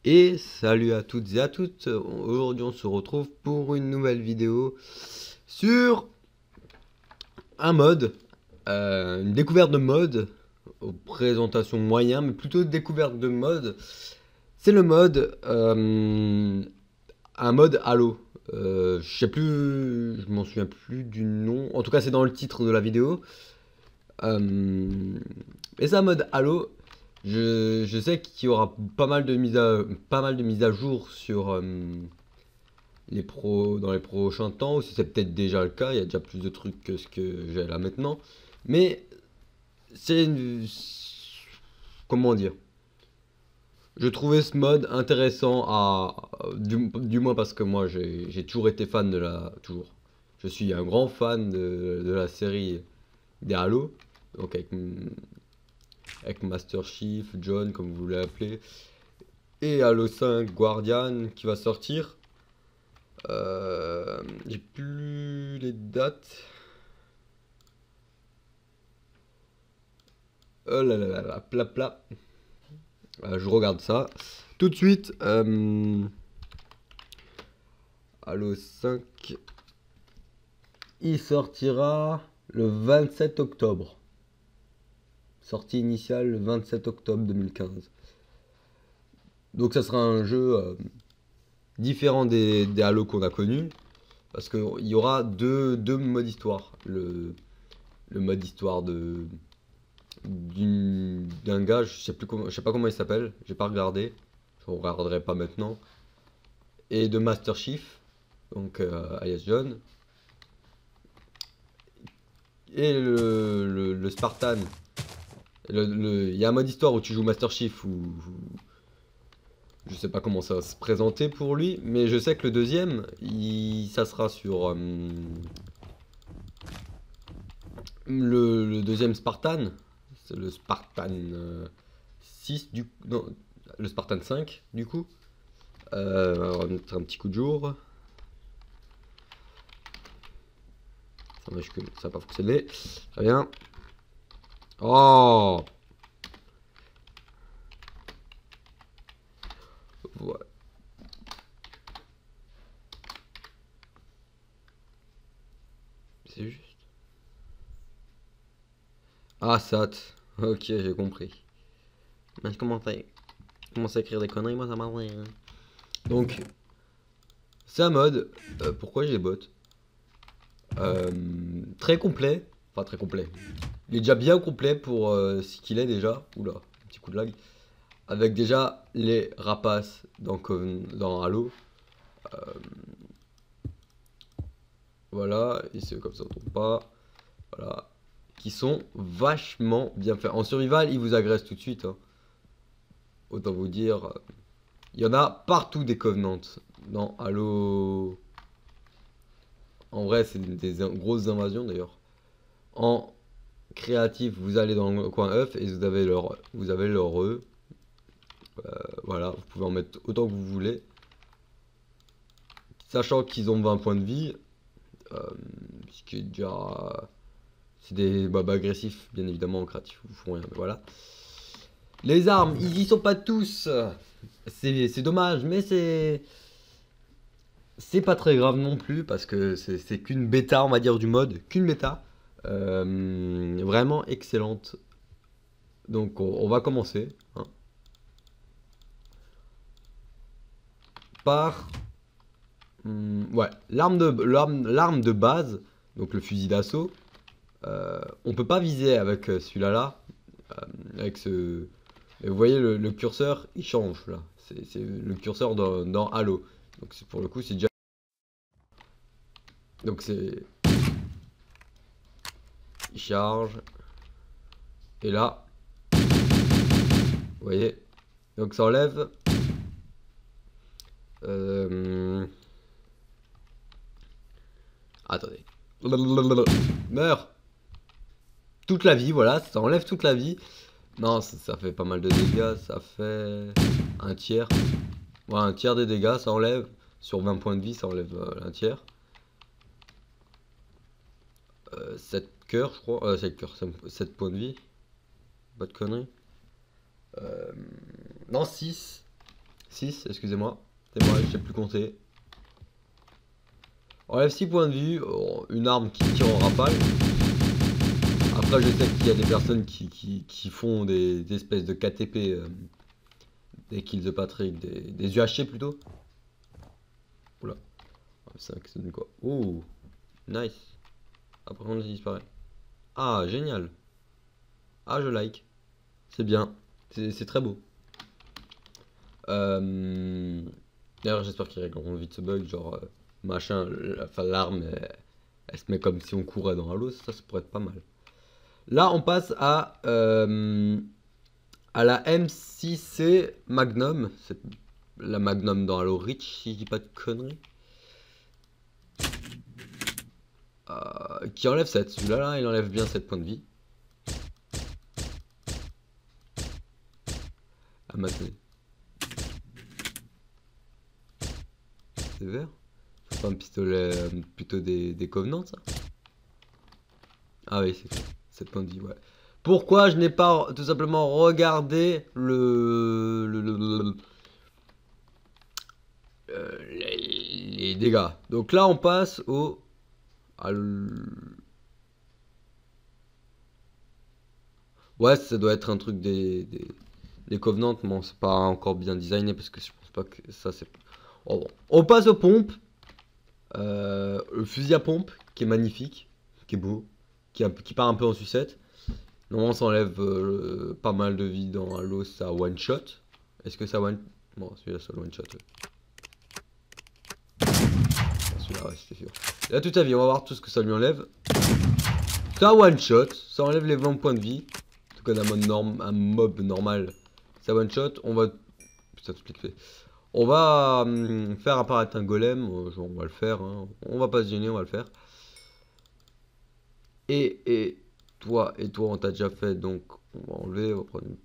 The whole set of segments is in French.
Et salut à toutes et à toutes, aujourd'hui on se retrouve pour une nouvelle vidéo sur un mode, une découverte de mode, aux présentations moyen, mais plutôt découverte de mode. C'est le mode, un mode Halo. Je sais plus, je m'en souviens plus du nom, en tout cas c'est dans le titre de la vidéo. Et c'est un mode Halo. Je sais qu'il y aura pas mal de mises à jour sur dans les prochains temps. Aussi, c'est peut-être déjà le cas. Il y a déjà plus de trucs que ce que j'ai là maintenant. Mais c'est comment dire? Je trouvais ce mode intéressant du moins parce que moi j'ai toujours été fan de la toujours. Je suis un grand fan de la série des Halo. Donc avec Master Chief, John, comme vous voulez l'appeler, et Halo 5 Guardian qui va sortir. J'ai plus les dates. Oh là là là là, pla pla. Je regarde ça. Tout de suite. Halo 5. Il sortira le 27 octobre. Sortie initiale le 27 octobre 2015. Donc ça sera un jeu différent des Halo qu'on a connus. Parce qu'il y aura deux modes histoire. Le mode histoire d'un gars, je sais pas comment il s'appelle, j'ai pas regardé, je regarderai pas maintenant. Et de Master Chief, donc alias John. Et le Spartan. Il y a un mode histoire où tu joues Master Chief je sais pas comment ça va se présenter pour lui, mais je sais que le deuxième, ça sera sur le deuxième Spartan. C'est le Spartan 6 non, le Spartan 5 du coup. On va mettre un petit coup de jour. Ça va pas fonctionner. Très bien. Oh, voilà. C'est juste. Ah, SAT. Ok, j'ai compris. Mais je commence à écrire des conneries, moi ça m'a. Donc, c'est un mode. Pourquoi j'ai bots? Très complet. Enfin, très complet. Il est déjà bien complet pour ce qu'il est déjà. Oula, un petit coup de lag. Avec déjà les rapaces dans Halo. Voilà, et c'est comme ça on tombe pas. Voilà. Qui sont vachement bien faits. En survival, ils vous agressent tout de suite, hein. Autant vous dire. Il y en a partout des Covenants. Dans Halo. En vrai, c'est des grosses invasions d'ailleurs. En créatif, vous allez dans le coin œuf et vous avez leur E. Voilà, vous pouvez en mettre autant que vous voulez. Sachant qu'ils ont 20 points de vie. Puisque déjà. C'est des mobs agressifs, bien évidemment, en créatif, vous font rien, mais voilà. Les armes, ils y sont pas tous. C'est dommage, mais c'est pas très grave non plus, parce que c'est qu'une bêta, on va dire, du mode. Qu'une bêta. Vraiment excellente. Donc, on va commencer. Hein, par. Ouais, l'arme de base, donc le fusil d'assaut. On peut pas viser avec celui-là là. Avec ce. Et vous voyez le curseur, il change là. C'est le curseur dans Halo. Donc pour le coup, c'est déjà. Donc c'est. Il charge. Et là. Vous voyez. Donc ça enlève. Attendez. Meurs. Toute la vie, voilà. Ça enlève toute la vie. Non, ça fait pas mal de dégâts. Ça fait un tiers. Ouais, un tiers des dégâts, ça enlève. Sur 20 points de vie, ça enlève un tiers. 7 cœurs, je crois. 7 cœurs, 7 points de vie. Pas de conneries. Non, 6. 6, excusez-moi. C'est moi, je sais plus compter. Enlève 6 points de vie. Oh, une arme qui tire en rafale. Après, je sais qu'il y a des personnes qui font des espèces de KTP. Des kills de Patrick. Des UHC plutôt. Oula. 5, c'est de quoi? Oh, nice. Après, on disparaît. Ah, génial. Ah, je like. C'est bien. C'est très beau. D'ailleurs, j'espère qu'ils régleront vite ce bug. Genre, machin, enfin, l'arme, elle se met comme si on courait dans Halo. Ça pourrait être pas mal. Là, on passe à la M6C Magnum. C'est la Magnum dans Halo Reach, si je dis pas de conneries. Qui enlève 7. Celui-là, là, il enlève bien 7 points de vie. Ah, maintenant. C'est vert. C'est pas un pistolet plutôt des Covenants, ça? Ah oui, c'est 7 points de vie, ouais. Pourquoi je n'ai pas tout simplement regardé les dégâts. Donc là, on passe au... Ouais, ça doit être un truc des Covenants. Bon, c'est pas encore bien designé parce que je pense pas que ça c'est... Oh, bon. On passe aux pompes. Le fusil à pompe qui est magnifique, qui est beau, qui part un peu en sucette. Normalement, ça enlève pas mal de vie dans Halo, ça one shot. Est-ce que ça one... Bon, celui-là, c'est one shot. Celui-là, ouais, c'était sûr. Là, toute sa vie, on va voir tout ce que ça lui enlève. Ça one shot, ça enlève les 20 points de vie. En tout cas, un mob normal, ça one shot. On va... Putain, tout fait. On va faire apparaître un golem. On va le faire. Hein. On va pas se gêner, on va le faire. Et toi, on t'a déjà fait. Donc, on va enlever. On va prendre une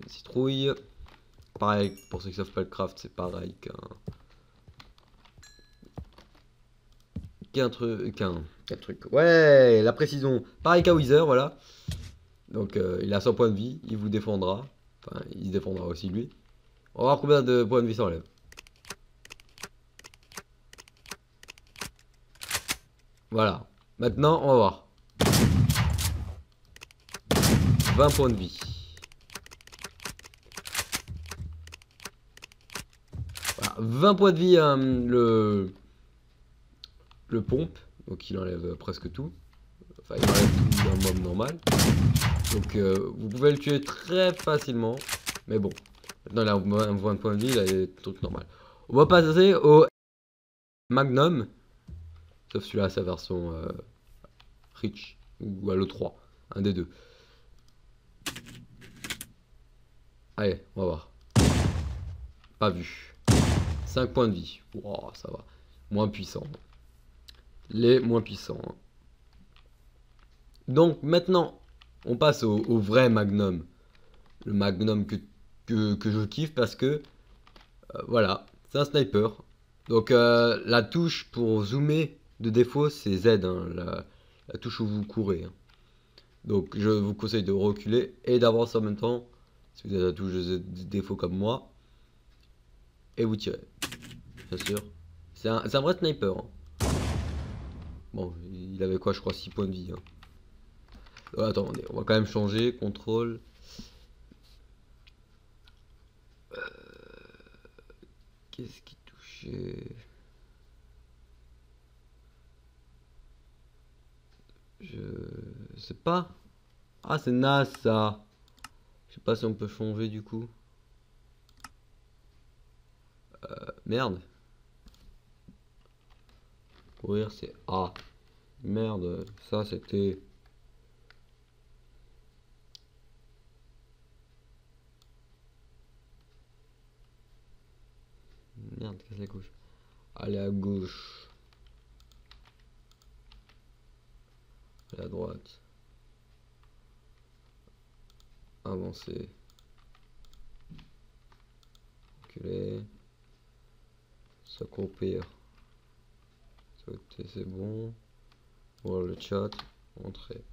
citrouille. Pareil, pour ceux qui savent pas le craft, c'est pareil qu'un truc. Ouais, la précision. Pareil qu'à Wither, voilà. Donc, il a 100 points de vie. Il vous défendra. Enfin, il se défendra aussi, lui. On va voir combien de points de vie ça enlève. Voilà. Maintenant, on va voir. 20 points de vie. Voilà. 20 points de vie, le pompe. Donc, il enlève presque tout. Enfin, il enlève tout d'un mob normal. Donc, vous pouvez le tuer très facilement. Mais bon. Maintenant, il a 20 points de vie, il a des trucs normaux. On va passer au Magnum. Sauf celui-là, sa version Reach. Ou Halo 3. Un des deux. Allez, on va voir. Pas vu. 5 points de vie. Wow, ça va. Moins puissant. Les moins puissants. Hein. Donc maintenant, on passe au vrai Magnum. Le Magnum que je kiffe parce que... voilà, c'est un sniper. Donc la touche pour zoomer de défaut, c'est Z. Hein, la touche où vous courez. Hein. Donc je vous conseille de reculer et d'avancer en même temps. Si vous avez la touche de défaut comme moi. Et vous tirez. Bien sûr. C'est un vrai sniper. Hein. Bon, il avait quoi, je crois, 6 points de vie. Hein. Attendez, on va quand même changer. Contrôle. Qu'est-ce qui touchait? Je sais pas. Ah, c'est naze ça. Je sais pas si on peut changer du coup. Merde. Courir c'est A. Merde, ça c'était... Merde, qu'est-ce que c'est gauche? Aller à gauche. Aller à droite. Avancer. Reculer. S'accroupir. Sauter, c'est bon. Voir le chat. Entrer.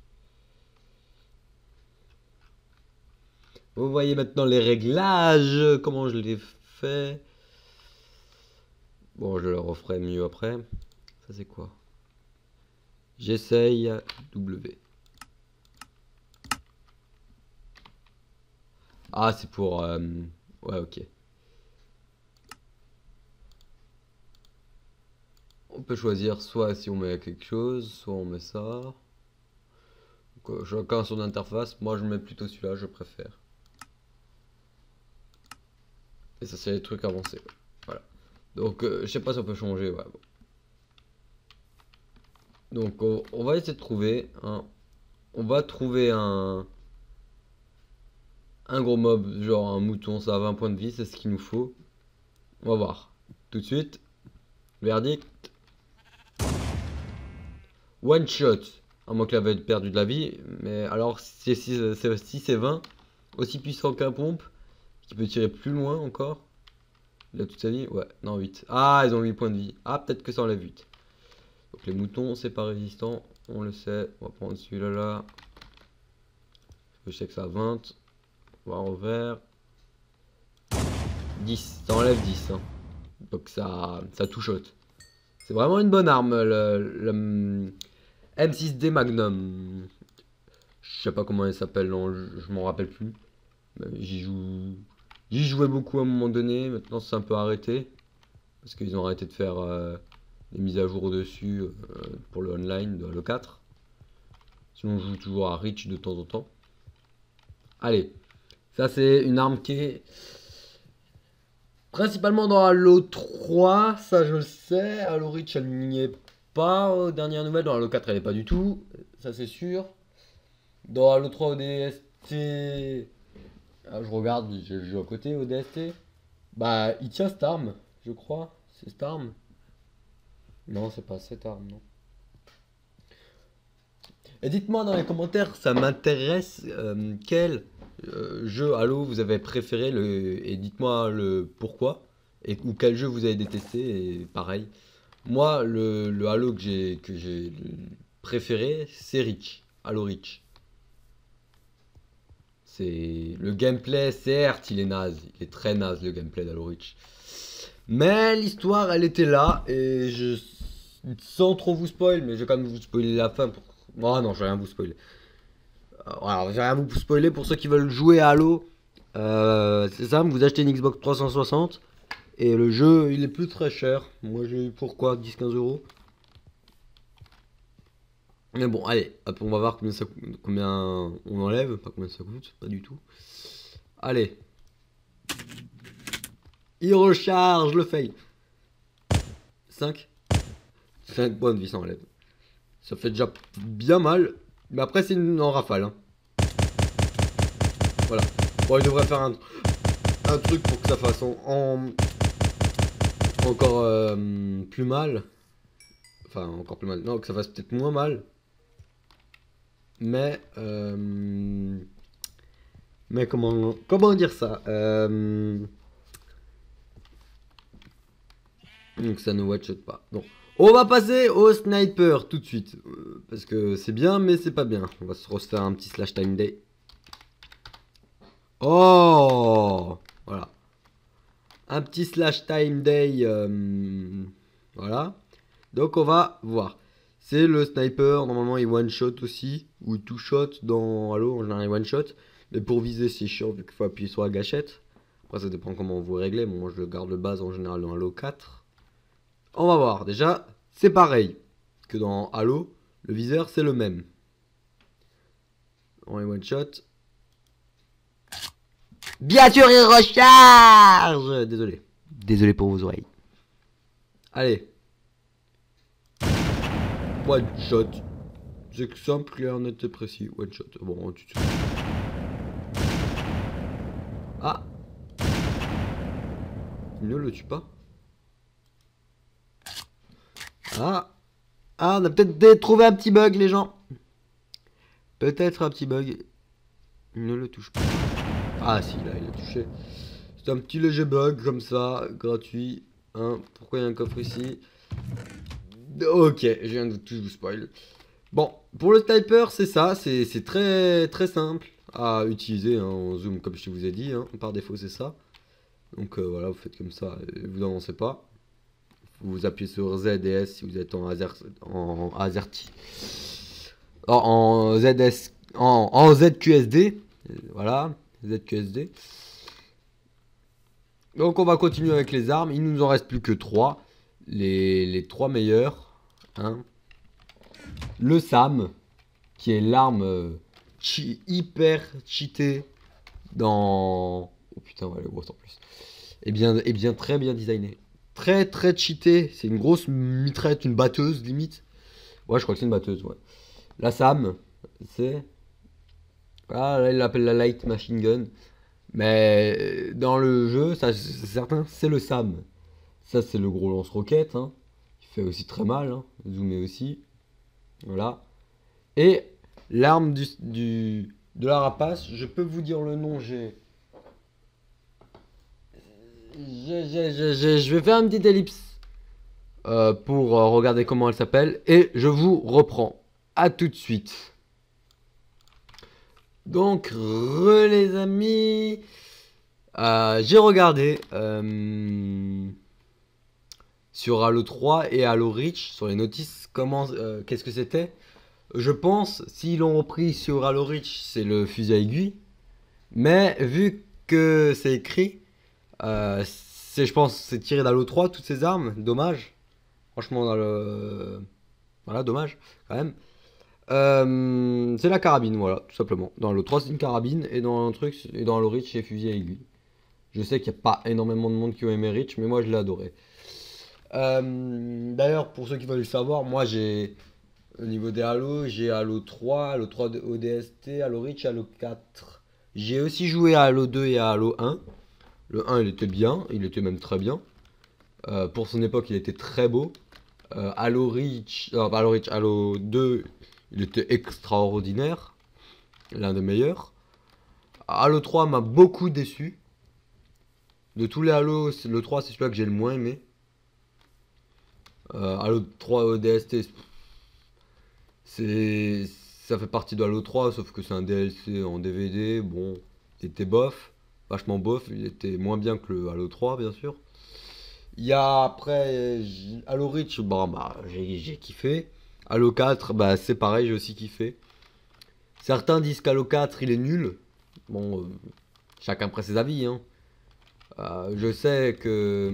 Vous voyez maintenant les réglages. Comment je les fais. Bon, je le referai mieux après. Ça, c'est quoi? J'essaye W. Ah, c'est pour... Ouais, ok. On peut choisir soit si on met quelque chose, soit on met ça. Donc, chacun son interface. Moi, je mets plutôt celui-là, je préfère. Et ça, c'est les trucs avancés. Ouais. Voilà. Donc, je sais pas si on peut changer. Ouais, bon. Donc, on va essayer de trouver un... On va trouver un gros mob, genre un mouton, ça a 20 points de vie, c'est ce qu'il nous faut. On va voir. Tout de suite. Verdict. One shot. À moins qu'il avait perdu de la vie. Mais alors, si c'est 20, aussi puissant qu'un pompe, qui peut tirer plus loin encore. Il a toute sa vie. Ouais, non, 8. Ah, ils ont 8 points de vie. Ah, peut-être que ça enlève 8. Donc les moutons, c'est pas résistant. On le sait. On va prendre celui-là là. Je sais que ça a 20. On va en vert. 10. Ça enlève 10. Hein. Donc ça touche-shot. C'est vraiment une bonne arme, le M6D Magnum. Je sais pas comment elle s'appelle, non, je m'en rappelle plus. J'y jouais beaucoup à un moment donné, maintenant c'est un peu arrêté. Parce qu'ils ont arrêté de faire des mises à jour dessus pour le online de Halo 4. Sinon je joue toujours à Reach de temps en temps. Allez, ça c'est une arme qui est principalement dans Halo 3, ça je le sais. Halo Reach elle n'y est pas aux dernières nouvelles, dans Halo 4 elle est pas du tout, ça c'est sûr. Dans Halo 3 ODST, ah, je regarde, je joue à côté ODST. Bah il tient cette arme, je crois, c'est cette arme. Non c'est pas cette arme, non. Et dites-moi dans les commentaires, ça m'intéresse quel jeu Halo vous avez préféré et dites-moi le pourquoi ou quel jeu vous avez détesté et pareil. Moi le Halo que j'ai préféré c'est Reach, Halo Reach. C'est le gameplay certes il est naze, il est très naze le gameplay d'Halo Reach. Mais l'histoire elle était là et sans trop vous spoil mais je vais quand même vous spoiler la fin pour... Oh non je vais rien vous spoiler. Alors, je vais rien vous spoiler pour ceux qui veulent jouer à Halo. C'est simple, vous achetez une Xbox 360 et le jeu il est plus très cher. Moi j'ai eu pourquoi 10-15 euros. Mais bon, allez, hop, on va voir combien on enlève, pas combien ça coûte, pas du tout. Allez. Il recharge le fail. 5. 5 points de vie ça enlève. Ça fait déjà bien mal. Mais après c'est en rafale. Hein. Voilà. Bon, il devrait faire un truc pour que ça fasse encore plus mal. Enfin, encore plus mal. Non, que ça fasse peut-être moins mal. Mais comment dire ça donc ça ne one-shot pas. Bon. On va passer au sniper tout de suite. Parce que c'est bien, mais c'est pas bien. On va se refaire un petit slash time day. Oh voilà. Un petit slash time day. Voilà. Donc on va voir. C'est le sniper. Normalement il one shot aussi. Ou two shot dans Halo. En général il one shot. Mais pour viser c'est chiant vu qu'il faut appuyer sur la gâchette. Après ça dépend comment vous réglez. Bon, moi je garde le base en général dans Halo 4. On va voir. Déjà c'est pareil que dans Halo. Le viseur c'est le même. On est one shot. Bien sûr, il recharge. Désolé. Désolé pour vos oreilles. Allez. One shot. C'est simple, clair, net et précis. One shot. Bon, tu te... Ah. Il ne le tue pas. Ah. Ah, on a peut-être trouvé un petit bug, les gens. Peut-être un petit bug. Il ne le touche pas. Ah si, là, il a touché. C'est un petit léger bug comme ça, gratuit. Hein. Pourquoi il y a un coffre ici? Ok, je viens de tout vous spoil. Bon, pour le sniper, c'est ça. C'est très très simple à utiliser hein, en zoom, comme je vous ai dit. Hein. Par défaut, c'est ça. Donc voilà, vous faites comme ça, vous n'avancez pas. vous appuyez sur Z et S si vous êtes en AZERTY. En ZS, en ZQSD. Voilà, ZQSD. Donc on va continuer avec les armes. Il nous en reste plus que 3. Les 3 meilleurs. Hein. Le SAM, qui est l'arme hyper cheatée dans... Oh putain, ouais, le gros en plus. Et bien très bien designé. Très très cheaté. C'est une grosse mitraillette, une batteuse limite. Ouais, je crois que c'est une batteuse, ouais. La SAM, c'est... Ah, là, il l'appelle la Light Machine Gun. Mais dans le jeu, ça, c'est certain, c'est le SAM. Ça, c'est le gros lance-roquette. Hein. Il fait aussi très mal. Hein. Zoomé aussi. Voilà. Et l'arme de la rapace, je peux vous dire le nom. Je vais faire une petite ellipse pour regarder comment elle s'appelle. Et je vous reprends. À tout de suite. Donc, les amis, j'ai regardé sur Halo 3 et Halo Reach, sur les notices, qu'est-ce que c'était. Je pense, s'ils l'ont repris sur Halo Reach, c'est le fusil à aiguille. Mais vu que c'est écrit, je pense c'est tiré d'Halo 3, toutes ces armes, dommage. Franchement, voilà, dommage, quand même. C'est la carabine, voilà, tout simplement. Dans le 3, c'est une carabine, et dans le truc, et dans le Reach, c'est fusil à aiguille. Je sais qu'il n'y a pas énormément de monde qui ont aimé Reach, mais moi je l'ai adoré. D'ailleurs, pour ceux qui veulent le savoir, moi j'ai, au niveau des Halo, j'ai Halo 3, Halo 3 ODST, Halo Reach, Halo 4. J'ai aussi joué à Halo 2 et à Halo 1. Le 1, il était bien, il était même très bien. Pour son époque, il était très beau. Halo Reach, non, pas Halo Reach, Halo 2, il était extraordinaire, l'un des meilleurs. Halo 3 m'a beaucoup déçu. De tous les Halo, le 3 c'est celui-là que j'ai le moins aimé. Halo 3 ODST, ça fait partie de Halo 3, sauf que c'est un DLC en DVD. Bon, il était bof, vachement bof. Il était moins bien que le Halo 3, bien sûr. Il y a après Halo Reach, bah, j'ai kiffé. Halo 4, bah, c'est pareil, j'ai aussi kiffé. Certains disent qu'Halo 4 il est nul. Bon, chacun prend ses avis. Hein. Je sais que.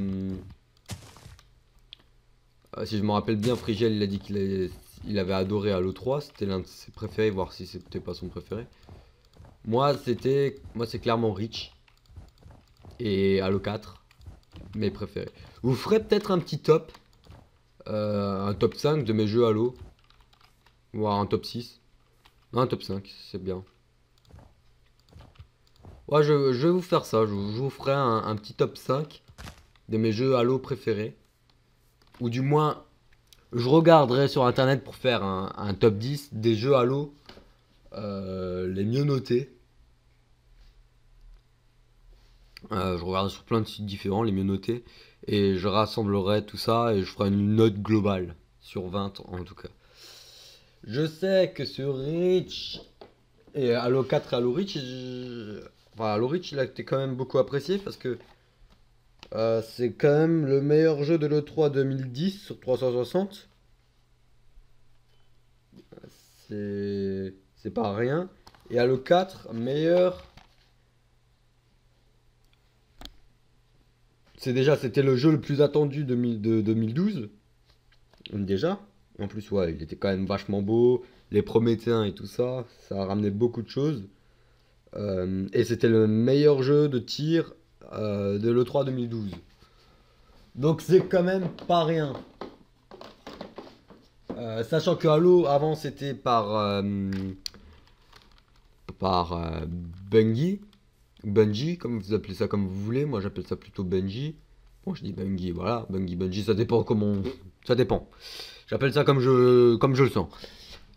Si je me rappelle bien, Frigel il a dit qu'il avait adoré Halo 3. C'était l'un de ses préférés, voir si c'était pas son préféré. Moi, c'est clairement Reach. Et Halo 4, mes préférés. Vous ferez peut-être un petit top. Un top 5 de mes jeux Halo. Voire un top 6. Non, un top 5, c'est bien. Ouais, je vais vous faire ça. Je vous ferai un petit top 5 de mes jeux Halo préférés. Ou du moins, je regarderai sur internet pour faire un top 10 des jeux Halo les mieux notés. Je regarderai sur plein de sites différents les mieux notés. Et je rassemblerai tout ça et je ferai une note globale. Sur 20 en tout cas. Je sais que sur Reach et Halo 4 et Halo Reach, enfin, Halo Reach il a été quand même beaucoup apprécié parce que c'est quand même le meilleur jeu de l'E3 2010 sur 360. C'est pas rien. Et Halo 4, meilleur. C'était le jeu le plus attendu de 2012. Déjà. En plus, ouais, il était quand même vachement beau. Les Prométhéens et tout ça, ça a ramené beaucoup de choses. Et c'était le meilleur jeu de tir de l'E3 2012. Donc c'est quand même pas rien. Sachant que Halo avant c'était par Bungie, comme vous appelez ça comme vous voulez. Moi j'appelle ça plutôt Bungie. Bon, je dis Bungie, voilà. Bungie, ça dépend comment. Ça dépend. J'appelle ça comme je le sens.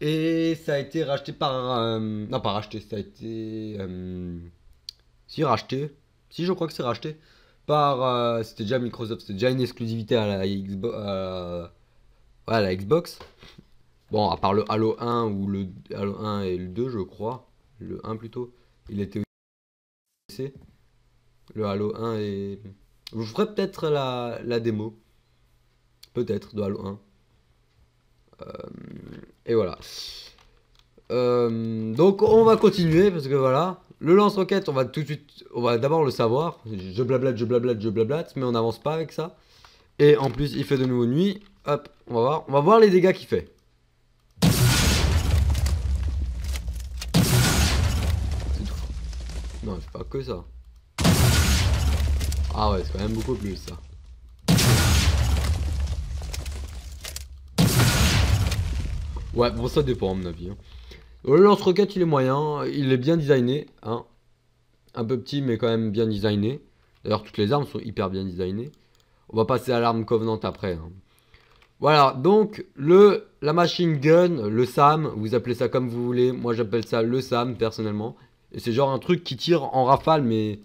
Et ça a été racheté par. Non, pas racheté, ça a été. Si, racheté. Si, je crois que c'est racheté. Par. C'était déjà Microsoft, c'était déjà une exclusivité à la Xbox. Ouais, à la Xbox. Bon, à part le Halo 1 ou le Halo 1 et le 2, je crois. Le 1 plutôt. Il était aussi PC. Le Halo 1 et. Je ferai peut-être la démo. peut-être, de Halo 1. Et voilà. Donc on va continuer parce que voilà. Le lance-roquette, on va tout de suite, on va d'abord le savoir. Je blablate, mais on n'avance pas avec ça. Et en plus, il fait de nouveau nuit. Hop, on va voir. On va voir les dégâts qu'il fait. C'est tout. Non, il fait pas que ça. Ah ouais, c'est quand même beaucoup plus ça. Ouais, bon, ça dépend à mon avis. Hein. Le lance-roquette, il est moyen. Il est bien designé. Hein. Un peu petit, mais quand même bien designé. D'ailleurs, toutes les armes sont hyper bien designées. On va passer à l'arme Covenant après. Hein. Voilà, donc la machine gun, le SAM, vous appelez ça comme vous voulez. Moi, j'appelle ça le SAM, personnellement. Et c'est genre un truc qui tire en rafale, mais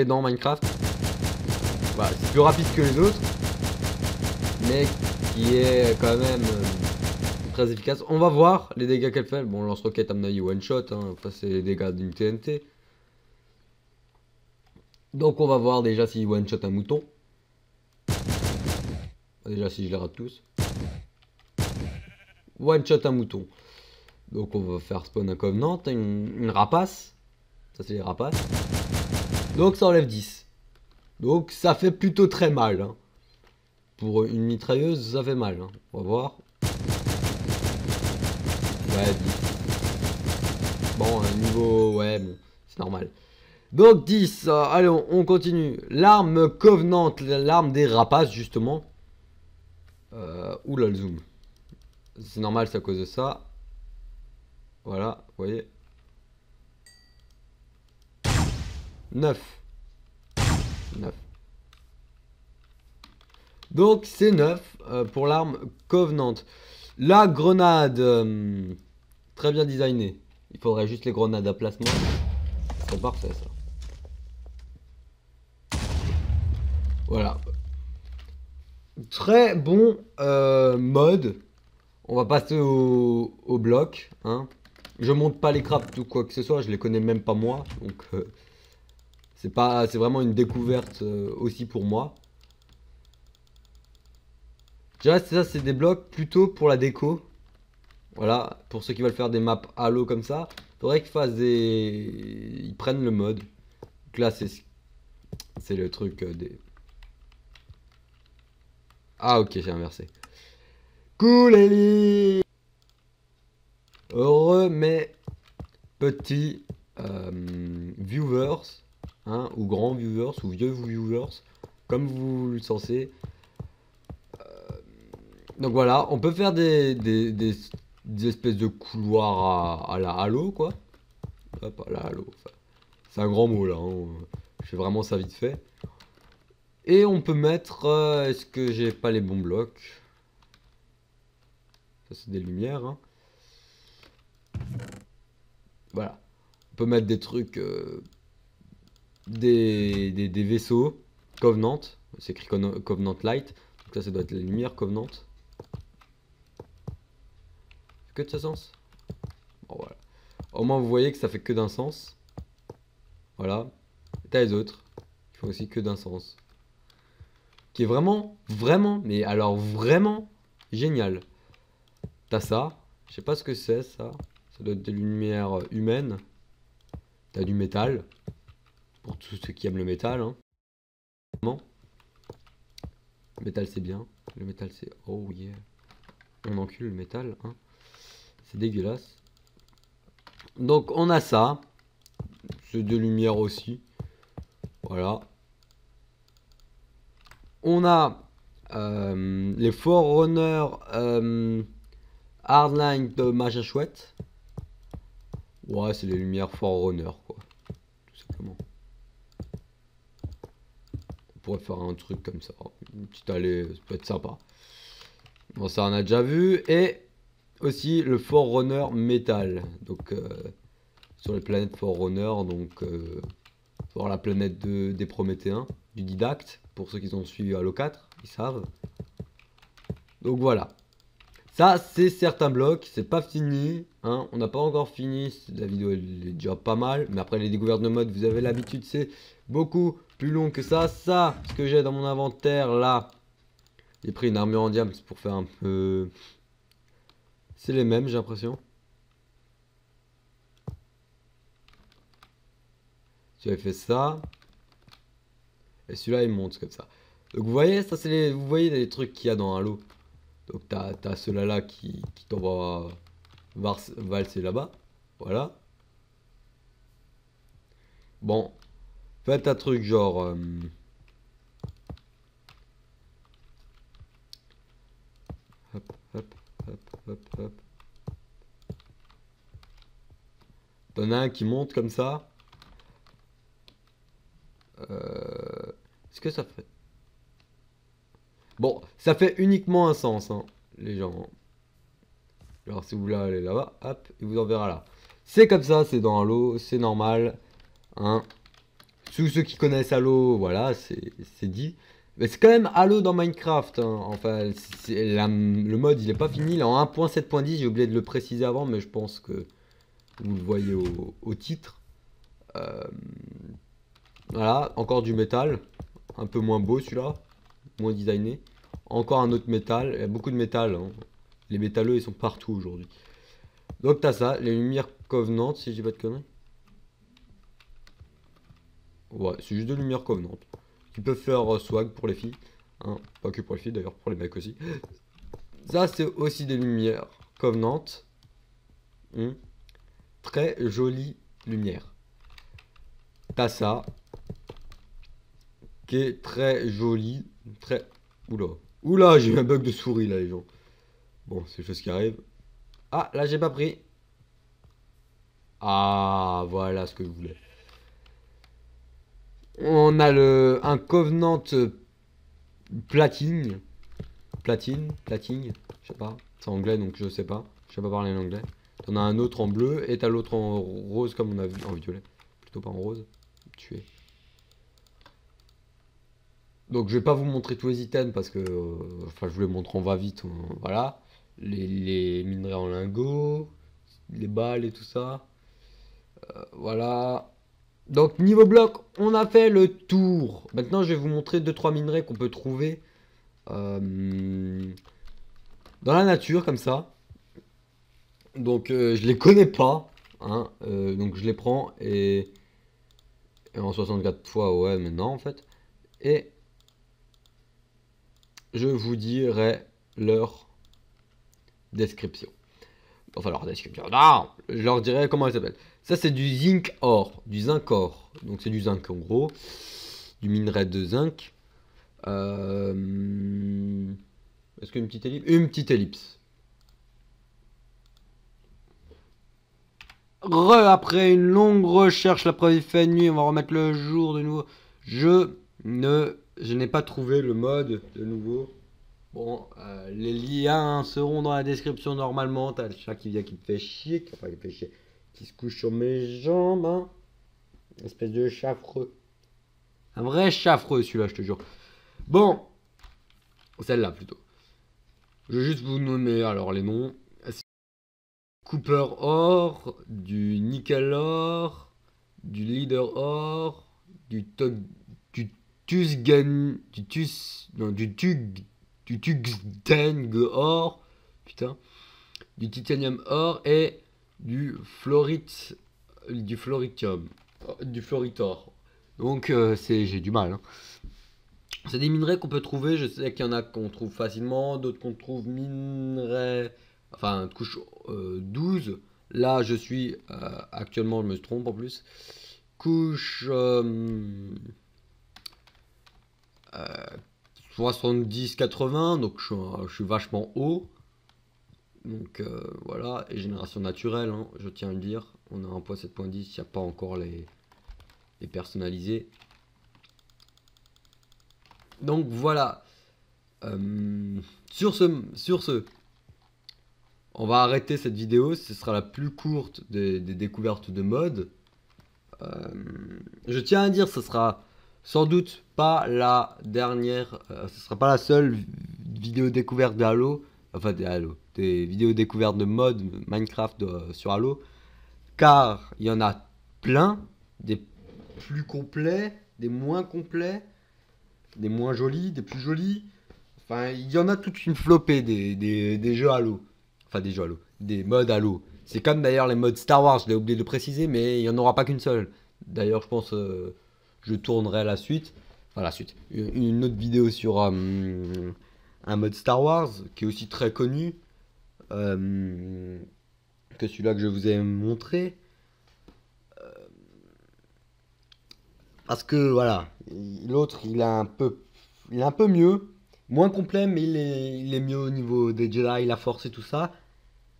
dans Minecraft. Voilà, c'est plus rapide que les autres. Mais qui est quand même très efficace. On va voir les dégâts qu'elle fait. Bon, lance-roquette, à mon avis, one shot. Hein. Enfin, c'est les dégâts d'une TNT. Donc, on va voir déjà si one shot un mouton. Déjà, si je les rate tous. One shot un mouton. Donc, on va faire spawn un Covenant. Une rapace. Ça, c'est les rapaces. Donc, ça enlève 10. Donc, ça fait plutôt très mal. Hein. Pour une mitrailleuse, ça fait mal. Hein. On va voir. Ouais, 10. Bon, niveau... Ouais, bon, c'est normal. Donc 10, allez, on continue. L'arme Covenant, l'arme des rapaces, justement. Oula, le zoom. C'est normal, c'est à cause de ça. Voilà, vous voyez. 9. 9. Donc c'est 9 pour l'arme Covenant. La grenade, très bien designée. Il faudrait juste les grenades à placement. C'est parfait ça. Voilà. Très bon mode. On va passer au bloc. Hein. Je monte pas les crafts ou quoi que ce soit. Je les connais même pas moi. Donc c'est vraiment une découverte aussi pour moi. Je dirais que ça c'est des blocs plutôt pour la déco. Voilà, pour ceux qui veulent faire des maps Halo comme ça, faudrait qu'ils fassent des... Ils prennent le mode. Donc là c'est le truc des... Ah ok, j'ai inversé. Cool Ellie. Heureux mes petits viewers, hein, ou grands viewers, ou vieux viewers, comme vous le sensez. Donc voilà, on peut faire des espèces de couloirs à la Halo, quoi. Hop, à la Halo. Enfin, c'est un grand mot là, hein. Je fais vraiment ça vite fait. Et on peut mettre... est-ce que j'ai pas les bons blocs? Ça c'est des lumières. Hein. Voilà. On peut mettre des trucs... des vaisseaux. Covenant. C'est écrit Covenant Light. Donc ça doit être les lumières Covenant. Que de ce sens. Bon voilà. Au moins vous voyez que ça fait que d'un sens. Voilà. Et t'as les autres. Qui font aussi que d'un sens. Qui est vraiment, mais alors vraiment génial. T'as ça. Je sais pas ce que c'est ça. Ça doit être des lumières humaines. T'as du métal. Pour tous ceux qui aiment le métal. Hein. Le métal c'est bien. Le métal c'est... Oh yeah. On encule le métal. Hein. C'est dégueulasse. Donc on a ça. C'est de lumière aussi. Voilà. On a les Forerunner Hardline de machin chouette. Ouais, c'est les lumières Forerunner, quoi. Tout simplement. On pourrait faire un truc comme ça. Une petite allée, ça peut être sympa. Bon, ça on a déjà vu. Et aussi le Forerunner Metal. Donc, sur les planètes Forerunner, donc, sur la planète des Prométhéens, du Didacte. Pour ceux qui ont suivi Halo 4, ils savent. Donc voilà. Ça, c'est certains blocs. C'est pas fini. Hein. On n'a pas encore fini. La vidéo elle est déjà pas mal. Mais après les découvertes de mode, vous avez l'habitude. C'est beaucoup plus long que ça. Ça, ce que j'ai dans mon inventaire là. J'ai pris une armure en diamant pour faire un peu... C'est les mêmes, j'ai l'impression. J'avais fait ça. Et celui-là, il monte comme ça. Donc vous voyez, ça c'est les... Vous voyez les trucs qu'il y a dans Halo. Donc t'as ceux-là qui t'envoie valser là-bas. Voilà. Bon. Faites un truc genre... Hop, hop, hop, hop, hop. T'en as un qui monte comme ça. Est-ce que ça fait... Bon, ça fait uniquement un sens, hein, les gens. Alors si vous voulez aller là-bas, hop, il vous enverra là. C'est comme ça, c'est dans Halo, c'est normal. Hein. Tous ceux qui connaissent Halo, voilà, c'est dit. Mais c'est quand même Halo dans Minecraft. Hein. Enfin, le mode, il est pas fini. Il est en 1.7.10. J'ai oublié de le préciser avant, mais je pense que vous le voyez au titre. Voilà, encore du métal. Un peu moins beau celui-là. Moins designé. Encore un autre métal. Il y a beaucoup de métal. Hein. Les métalleux, ils sont partout aujourd'hui. Donc t'as ça, les lumières Covenant, si je dis pas de conneries. Ouais, c'est juste de lumière Covenant. Tu peux faire swag pour les filles. Hein, pas que pour les filles d'ailleurs, pour les mecs aussi. Ça, c'est aussi des lumières Covenant. Très jolie lumière. T'as ça. Qui est très joli. Très... Oula. Oula, j'ai eu un bug de souris là, les gens. Bon, c'est des choses qui arrivent. Ah, là, j'ai pas pris. Ah, voilà ce que je voulais. On a un Covenant platine. Platine, je sais pas. C'est anglais donc je sais pas. Je sais pas parler l'anglais. T'en as un autre en bleu et t'as l'autre en rose comme on a vu. En violet. Plutôt pas en rose. Tué. Donc je vais pas vous montrer tous les items parce que. Enfin je vous les montre en va-vite. Voilà. Les minerais en lingots. Les balles et tout ça. Voilà. Donc niveau bloc, on a fait le tour. Maintenant je vais vous montrer 2-3 minerais qu'on peut trouver dans la nature comme ça. Donc je les connais pas. Hein, donc je les prends et en 64 fois ouais mais non en fait. Et je vous dirai leur description. Enfin leur description. Non, je leur dirai comment elle s'appelle. Ça c'est du zinc or. Du zinc or. Donc c'est du zinc en gros. Du minerai de zinc. Est-ce qu'une petite ellipse? Une petite ellipse. Après une longue recherche, la preuve il fait nuit, on va remettre le jour de nouveau. Je n'ai pas trouvé le mode de nouveau. Bon, les liens seront dans la description normalement. T'as le chat qui vient qui me fait chier, enfin qui me fait chier, qui se couche sur mes jambes. Hein. Espèce de chaffreux. Un vrai chaffreux celui-là, je te jure. Bon, celle-là plutôt. Je vais juste vous nommer alors les noms. Cooper or, du nickel or, du leader or, du Tusgen, du Tugsteng or, putain, du titanium or et du floritium, du floritor. Donc j'ai du mal. Hein. C'est des minerais qu'on peut trouver. Je sais qu'il y en a qu'on trouve facilement, d'autres qu'on trouve minerais. Enfin, couche 12. Là, je suis actuellement, je me trompe en plus. Couche 70-80. Donc, je suis vachement haut. Donc, voilà. Et génération naturelle, hein, je tiens à le dire. On a un point 7.10. Il n'y a pas encore les personnalisés. Donc voilà. Sur ce, on va arrêter cette vidéo. Ce sera la plus courte des découvertes de mode. Je tiens à dire, ce sera sans doute pas la dernière. Ce sera pas la seule vidéo découverte de Halo. Enfin, des vidéos découvertes de mode Minecraft sur Halo. Car il y en a plein. Des plus complets, des moins complets. Des moins jolis, des plus jolis. Enfin, il y en a toute une flopée des jeux Halo. Enfin, des jeux Halo. Des modes Halo. C'est comme d'ailleurs les modes Star Wars, je l'ai oublié de préciser, mais il n'y en aura pas qu'une seule. D'ailleurs, je pense je tournerai la suite. Enfin, la suite. Une autre vidéo sur un mode Star Wars qui est aussi très connu que celui-là que je vous ai montré. Parce que voilà, l'autre il est un peu mieux, moins complet, mais il est mieux au niveau des Jedi, la Force et tout ça.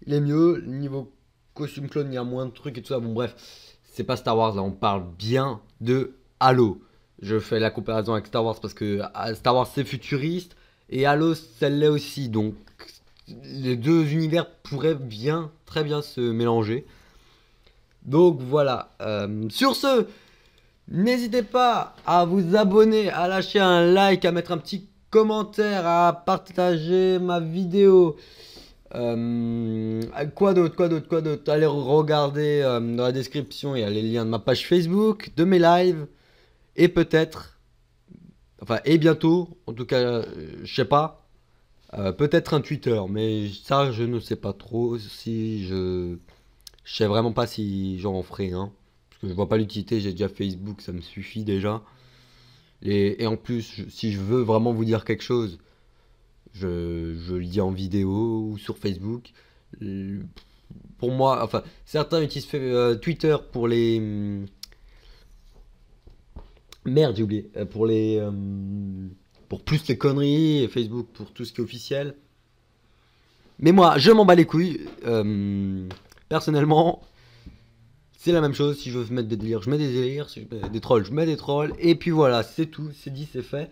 Il est mieux, niveau costume clone, il y a moins de trucs et tout ça. Bon bref, c'est pas Star Wars là, on parle bien de Halo. Je fais la comparaison avec Star Wars parce que Star Wars c'est futuriste et Halo ça l'est aussi. Donc les deux univers pourraient bien, très bien se mélanger. Donc voilà. Sur ce, n'hésitez pas à vous abonner, à lâcher un like, à mettre un petit commentaire, à partager ma vidéo. Quoi d'autre. Allez regarder dans la description, il y a les liens de ma page Facebook, de mes lives, et peut-être, enfin, et bientôt, en tout cas, je sais pas, peut-être un Twitter, mais ça, je ne sais pas trop si je sais vraiment pas si j'en ferai un. Parce que je vois pas l'utilité, j'ai déjà Facebook, ça me suffit déjà. Et en plus, si je veux vraiment vous dire quelque chose, je le dis en vidéo ou sur Facebook. Euh, Pour moi, enfin, certains utilisent Twitter pour les. Merde, j'ai oublié. Pour les. Pour plus les conneries, et Facebook pour tout ce qui est officiel. Mais moi, je m'en bats les couilles. Personnellement, c'est la même chose. Si je veux mettre des délires, je mets des délires. Si je mets des trolls, je mets des trolls. Et puis voilà, c'est tout. C'est dit, c'est fait.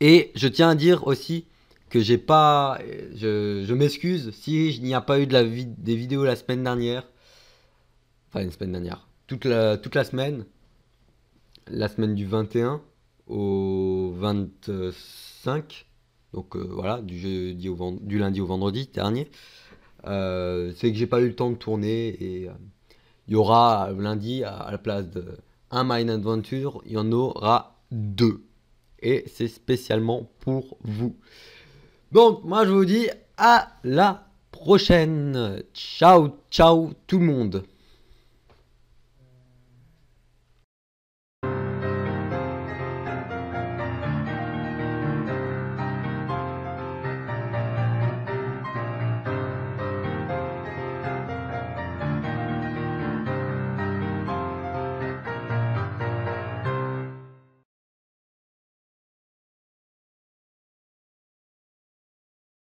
Et je tiens à dire aussi que j'ai pas. Je m'excuse si il n'y a pas eu des vidéos la semaine dernière. Enfin, une semaine dernière. Toute la semaine. La semaine du 21 au 25. Donc voilà, du lundi au vendredi dernier. C'est que j'ai pas eu le temps de tourner et il y aura lundi à la place de un Mine Adventure, il y en aura deux. Et c'est spécialement pour vous. Donc moi je vous dis à la prochaine. Ciao, ciao tout le monde.